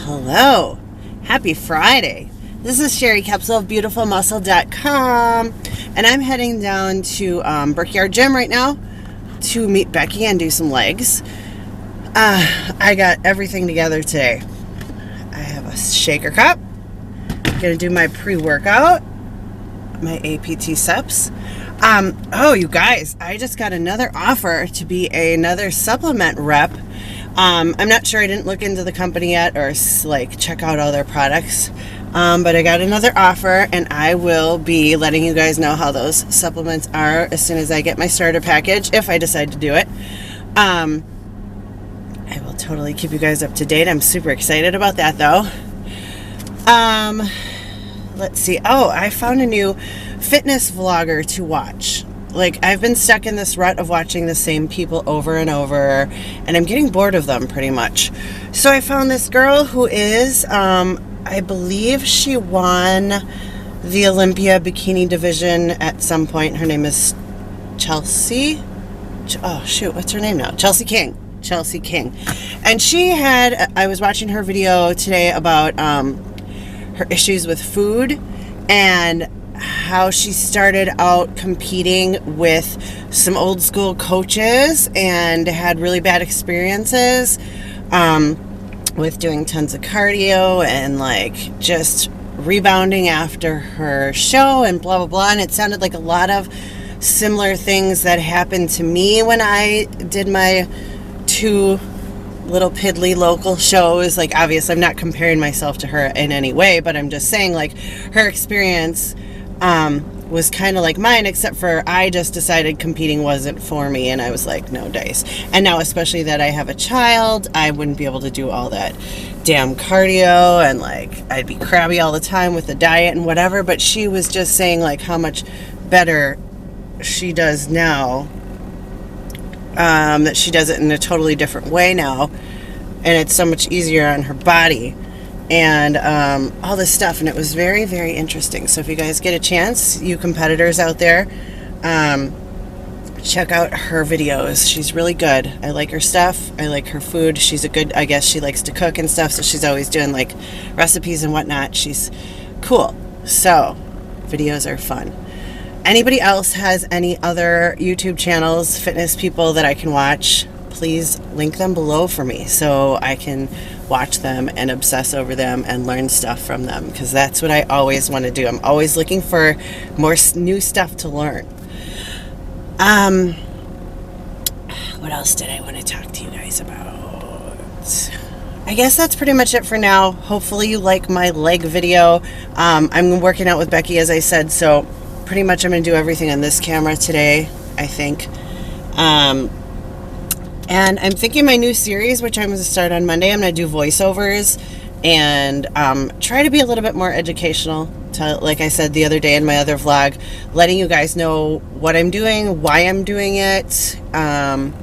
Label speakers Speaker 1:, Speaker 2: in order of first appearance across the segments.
Speaker 1: Hello. Happy Friday. This is Sherry Capsule of BeautifulMuscle.com, and I'm heading down to Brickyard Gym right now to meet Becky and do some legs. I got everything together today. I have a shaker cup. I'm going to do my pre-workout, my APT steps. Oh, you guys, I just got another offer to be another supplement rep. I'm not sure. I didn't look into the company yet or check out all their products. But I got another offer, and I will be letting you guys know how those supplements are as soon as I get my starter package, if I decide to do it. I will totally keep you guys up to date. I'm super excited about that, though. Let's see. Oh, I found a new fitness vlogger to watch. I've been stuck in this rut of watching the same people over and over, and I'm getting bored of them pretty much. So I found this girl who is, I believe she won the Olympia bikini division at some point. Her name is Chelsea. Oh, shoot. What's her name now? Chelsea King. Chelsea King. And I was watching her video today about her issues with food and how she started out competing with some old school coaches and had really bad experiences with doing tons of cardio and just rebounding after her show and blah blah blah. And it sounded like a lot of similar things that happened to me when I did my 2 little piddly local shows. Obviously I'm not comparing myself to her in any way, but I'm just saying her experience was kind of like mine, except for I just decided competing wasn't for me, and I was like, no dice. And now, especially that I have a child, I wouldn't be able to do all that damn cardio, and I'd be crabby all the time with the diet and whatever. But she was just saying how much better she does now, that she does it in a totally different way now, and it's so much easier on her body and all this stuff. And it was very, very interesting. So if you guys get a chance, you competitors out there, check out her videos. She's really good. I like her stuff. I like her food. I guess she likes to cook and stuff, so she's always doing recipes and whatnot. She's cool. So videos are fun. Anybody else has any other YouTube channels, fitness people that I can watch, please link them below for me so I can watch them and obsess over them and learn stuff from them, because that's what I always want to do. I'm always looking for more new stuff to learn. What else did I want to talk to you guys about? I guess that's pretty much it for now. Hopefully you like my leg video. I'm working out with Becky, as I said, so pretty much I'm going to do everything on this camera today, I think. And I'm thinking my new series, which I'm going to start on Monday, I'm going to do voiceovers and try to be a little bit more educational, like I said the other day in my other vlog, letting you guys know what I'm doing, why I'm doing it, and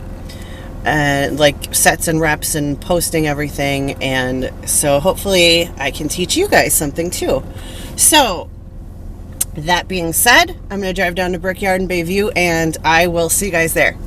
Speaker 1: sets and reps and posting everything. And so hopefully I can teach you guys something too. So that being said, I'm going to drive down to Brickyard in Bayview, and I will see you guys there.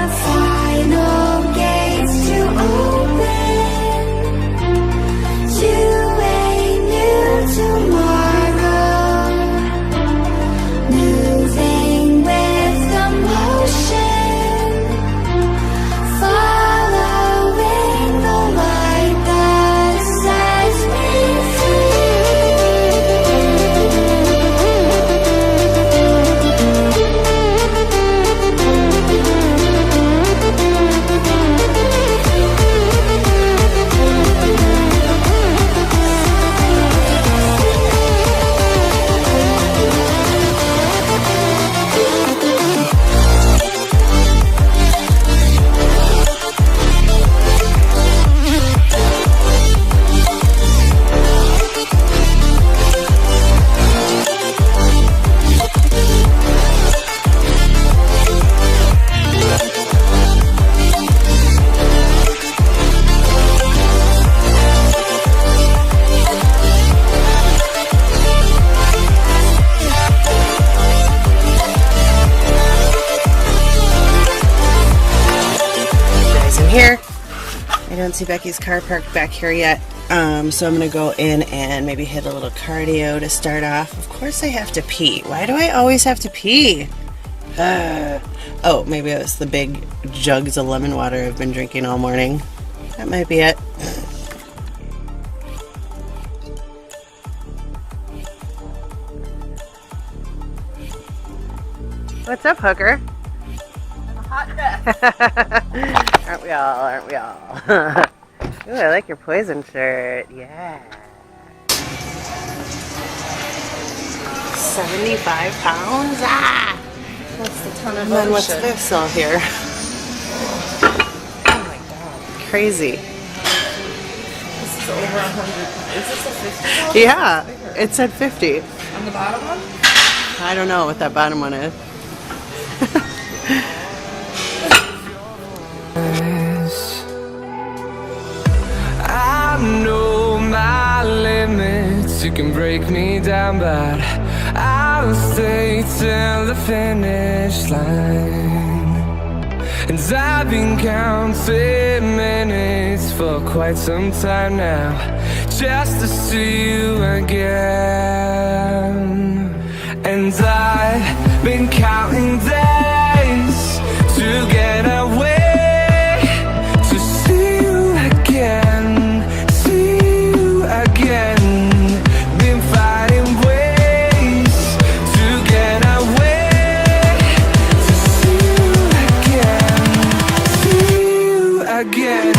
Speaker 2: Final gates to open.
Speaker 1: don't see Becky's car parked back here yet. So I'm gonna go in and maybe hit a little cardio to start off. Of course I have to pee. Why do I always have to pee? Oh, maybe it was the big jugs of lemon water I've been drinking all morning. That might be it. What's up, hooker?
Speaker 2: I'm a hot mess.
Speaker 1: Aren't we all? Aren't we all? Ooh, I like your poison shirt. Yeah. 75 pounds? Ah!
Speaker 2: That's the ton of
Speaker 1: And then what's
Speaker 2: ocean.
Speaker 1: this all here?
Speaker 2: Oh my god.
Speaker 1: Crazy.
Speaker 2: This is over 100. Is this a 50?
Speaker 1: Yeah, it said 50.
Speaker 2: On the bottom one?
Speaker 1: I don't know what that bottom one is.
Speaker 3: I know my limits, you can break me down, but I'll stay till the finish line. And I've been counting minutes for quite some time now, just to see you again. And I've been counting days to get away, to see you again, see you again. Been finding ways to get away, to see you again, see you again.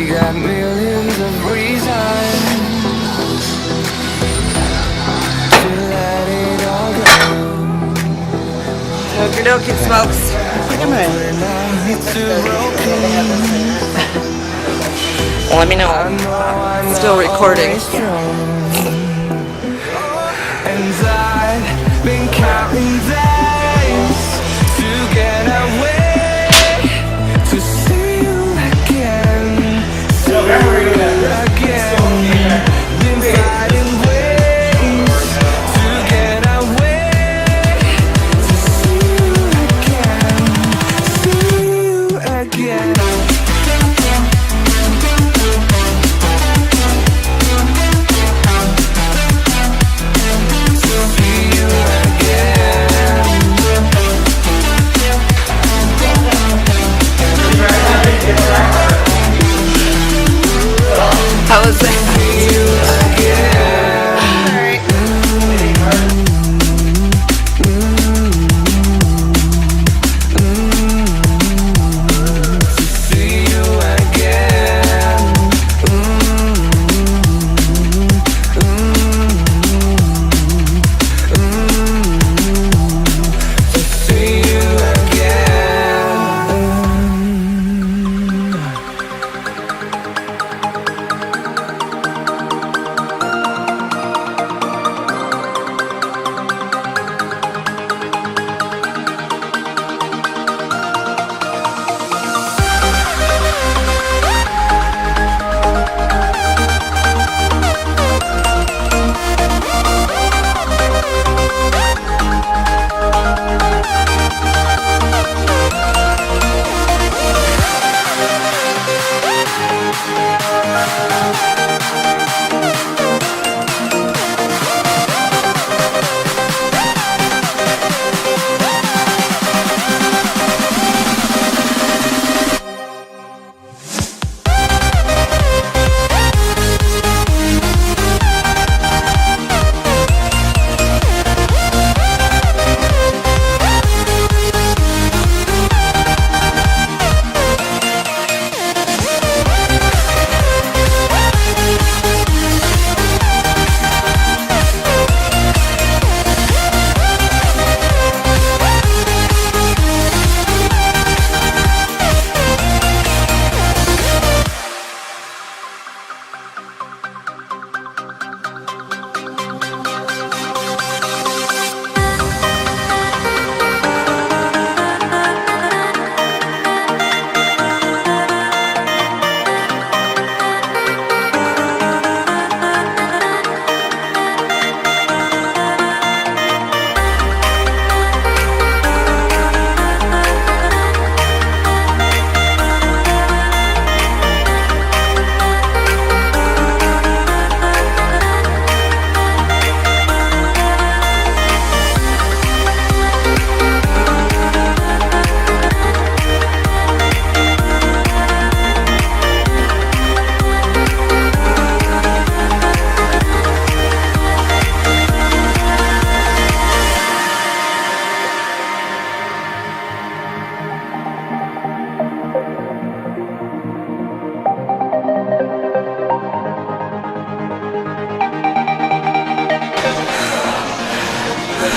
Speaker 3: Got millions of reasons to let it all go.
Speaker 2: Okie dokie, smokes.
Speaker 1: Look at mine.
Speaker 2: Let me know. Still recording.
Speaker 3: And I've been counting days to get away, to see you again, see you again. Been finding ways to get away, to see you again, see you again.
Speaker 2: How was that?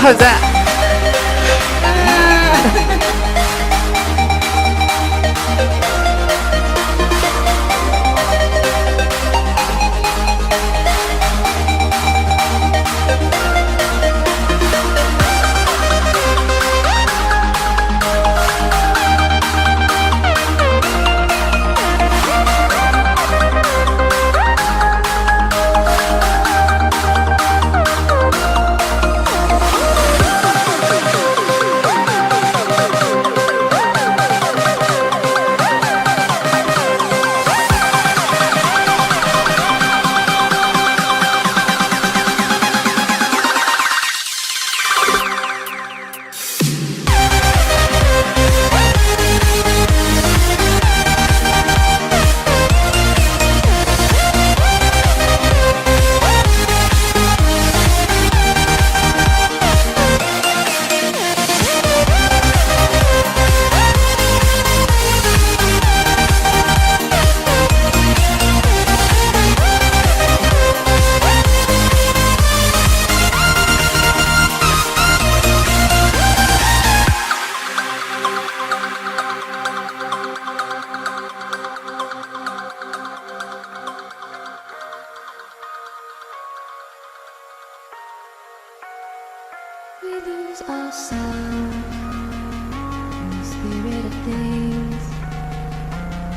Speaker 1: How's that?
Speaker 4: We lose our sound in the spirit of things.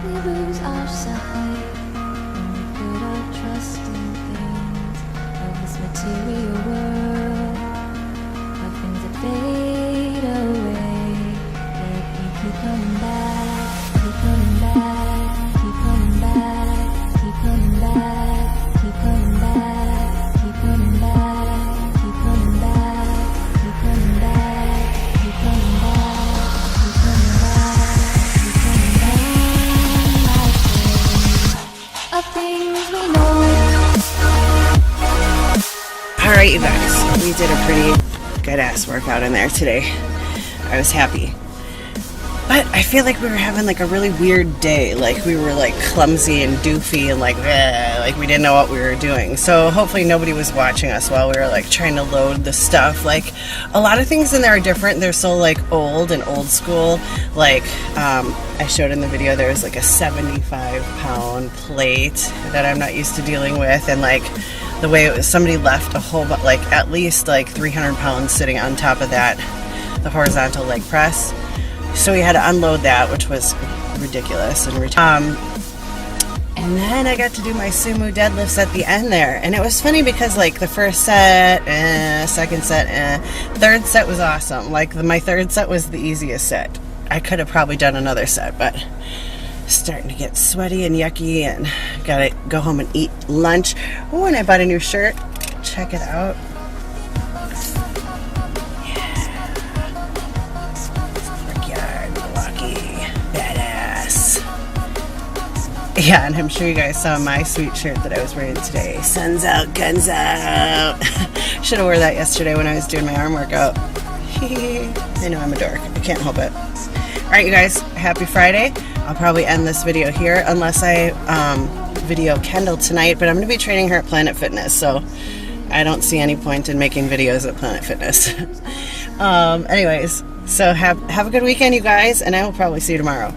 Speaker 4: We lose our sight when we put our trust in things of this material world, of things that fade away. Yet we keep coming back, keep coming back, keep coming back, keep coming back, keep coming back, keep coming back.
Speaker 1: Alright, you guys, we did a pretty good ass workout in there today. I was happy. But I feel like we were having like a really weird day. Like we were like clumsy and doofy and like we didn't know what we were doing. So hopefully nobody was watching us while we were like trying to load the stuff. Like a lot of things in there are different. They're so like old and old school. Like I showed in the video, there's like a 75-pound plate that I'm not used to dealing with, and like the way it was, somebody left a whole like at least like 300 pounds sitting on top of that, the horizontal leg press. So we had to unload that, which was ridiculous. And then I got to do my sumo deadlifts at the end there. And it was funny because like the first set, second set, third set was awesome. Like my third set was the easiest set. I could have probably done another set, but starting to get sweaty and yucky and gotta go home and eat lunch. Oh, and I bought a new shirt. Check it out. Yeah, and I'm sure you guys saw my sweet shirt that I was wearing today. Sun's out, guns out. Should have wore that yesterday when I was doing my arm workout. I know I'm a dork. I can't help it. Alright, you guys, happy Friday. I'll probably end this video here unless I video Kendall tonight, but I'm going to be training her at Planet Fitness, so I don't see any point in making videos at Planet Fitness. Anyways, so have a good weekend, you guys, and I will probably see you tomorrow.